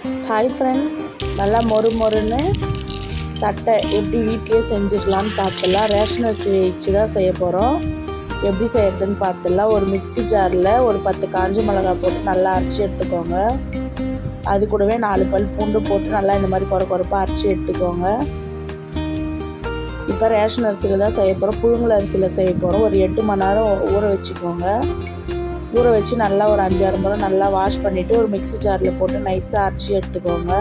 Hi friends, நல்லா மொறு மொறுன்னு தட்டை எப்படி வீட்டிலே செஞ்சுக்கலான்னு பார்த்துடலாம். ரேஷன் அரிசி வச்சு தான் செய்ய போகிறோம். எப்படி செய்யறதுன்னு பார்த்துடலாம். ஒரு மிக்ஸி ஜாரில் ஒரு 10 காஞ்ச மிளகாய் போட்டு நல்லா அரைச்சி எடுத்துக்கோங்க. அது கூடவே 4 பல் பூண்டு போட்டு நல்லா இந்த மாதிரி குறைப்பாக அரைச்சி எடுத்துக்கோங்க. இப்போ ரேஷன் அரிசியில் தான் செய்ய போகிறோம். புழுங்கல் அரிசியில் செய்ய போகிறோம். ஒரு 8 மணி நேரம் ஊற வச்சுக்கோங்க. ஊற வச்சு நல்லா ஒரு 5-6 முறை நல்லா வாஷ் பண்ணிவிட்டு ஒரு மிக்ஸி ஜாரில் போட்டு நைஸாக அரைச்சி எடுத்துக்கோங்க.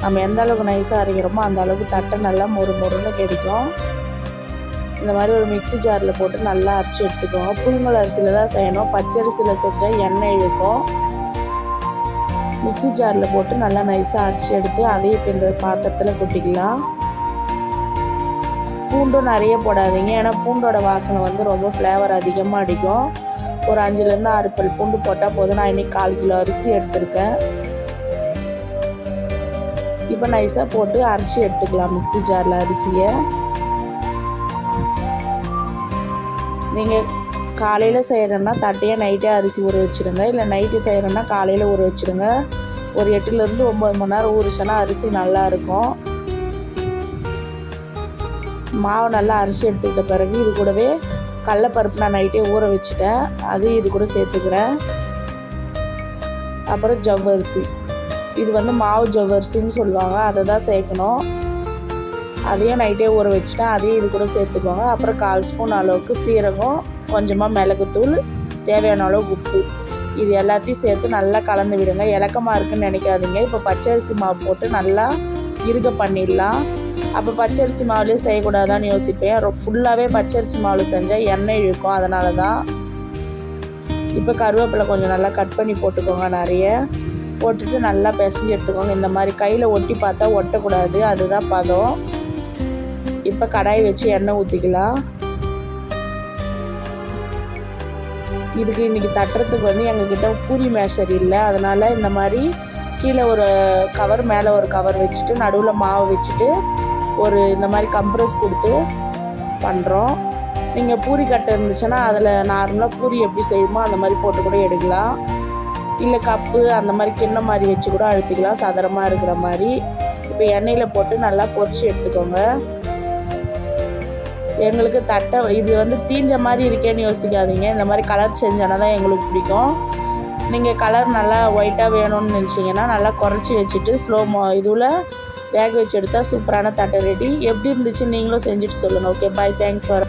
நம்ம எந்த அளவுக்கு நைஸாக அரைக்கிறோமோ அந்த அளவுக்கு தட்டை நல்லா மொறு மொறுன்னு கிடைக்கும். இந்த மாதிரி ஒரு மிக்ஸி ஜாரில் போட்டு நல்லா அரைச்சி எடுத்துக்கோங்க. புழுங்கல் அரிசியில் தான் செய்யணும். பச்சரிசியில் செஞ்சால் எண்ணெய் இழுக்கும். மிக்ஸி ஜாரில் போட்டு நல்லா நைஸாக அரைச்சி எடுத்து அதையும் இப்போ இந்த பாத்திரத்தில் கொட்டிக்கலாம். பூண்டும் நிறைய போடாதீங்க, ஏன்னா பூண்டோட வாசனை வந்து ரொம்ப ஃப்ளேவர் அதிகமாக அடிக்கும். ஒரு 5-6 பல் பூண்டு போட்டால் போதும். நான் இன்றைக்கி 1/4 கிலோ அரிசி எடுத்திருக்கேன். இப்போ நைஸாக போட்டு அரைச்சி எடுத்துக்கலாம் மிக்ஸி ஜாரில் அரிசியை. நீங்கள் காலையில் செய்கிறேன்னா தட்டையே நைட்டே அரிசி ஊற வச்சுடுங்க. இல்லை நைட்டு செய்கிறேன்னா காலையில் ஊற வச்சுடுங்க. ஒரு 8-9 மணி நேரம் ஊறிச்சோன்னா அரிசி நல்லாயிருக்கும். மாவு நல்லா அரிசி எடுத்துக்கிட்ட பிறகு இது கூடவே கடலைப்பருப்பு நான் நைட்டே ஊற வச்சுட்டேன், அது இது கூட சேர்த்துக்கிறேன். அப்புறம் ஜவ்வரிசி, இது வந்து மாவு ஜவ்வரிசின்னு சொல்லுவாங்க, அதை தான் சேர்க்கணும். அதையும் நைட்டே ஊற வச்சுட்டேன், அதையும் இது கூட சேர்த்துக்கோங்க. அப்புறம் 1/4 ஸ்பூன் அளவுக்கு சீரகம், கொஞ்சமாக மிளகுத்தூள், தேவையான அளவு உப்பு, இது எல்லாத்தையும் சேர்த்து நல்லா கலந்து விடுங்க. இலக்கமாக இருக்குன்னு நினைக்காதீங்க. இப்போ பச்சரிசி மாவு போட்டு நல்லா இறுக பண்ணிடலாம். அப்போ பச்சரிசி மாவுலேயே செய்யக்கூடாதான்னு யோசிப்பேன். ஃபுல்லாகவே பச்சரிசி மாவில் செஞ்சால் எண்ணெய் இழுக்கும், அதனால தான். இப்போ கருவேப்பிலை கொஞ்சம் நல்லா கட் பண்ணி போட்டுக்கோங்க. நிறைய போட்டுட்டு நல்லா பிசைஞ்சு எடுத்துக்கோங்க. இந்த மாதிரி கையில் ஒட்டி பார்த்தா ஒட்டக்கூடாது, அதுதான் பதம். இப்போ கடாய் வச்சு எண்ணெய் ஊற்றிக்கலாம். இதுக்கு இன்றைக்கி தட்டுறதுக்கு வந்து எங்ககிட்ட பூரி மேஷர் இல்லை, அதனால் இந்த மாதிரி கீழே ஒரு கவர் மேலே ஒரு கவர் வச்சுட்டு நடுவில் மாவு வச்சுட்டு ஒரு இந்த மாதிரி கம்ப்ரஸ் கொடுத்து பண்ணுறோம். நீங்கள் பூரி கட்டை இருந்துச்சுன்னா அதில் நார்மலாக பூரி எப்படி செய்யுமோ அந்த மாதிரி போட்டு கூட எடுக்கலாம். இல்லை கப்பு அந்த மாதிரி கிண்ணம் மாதிரி வச்சு கூட அழுத்திக்கலாம், சதுரமாக இருக்கிற மாதிரி. இப்போ எண்ணெயில் போட்டு நல்லா பொரிச்சு எடுத்துக்கோங்க. எங்களுக்கு தட்டை இது வந்து தீஞ்ச மாதிரி இருக்கேன்னு யோசிக்காதீங்க. இந்த மாதிரி கலர் செஞ்சானா தான் எங்களுக்கு பிடிக்கும். நீங்கள் கலர் நல்லா ஒயிட்டாக வேணும்னு நினச்சிங்கன்னா நல்லா குறைச்சி வச்சுட்டு இதுவில் வேக வச்சு எடுத்தால் சூப்பரான தட்டை ரெடி. எப்படி இருந்துச்சு நீங்களும் செஞ்சுட்டு சொல்லுங்கள். Okay, bye, thanks for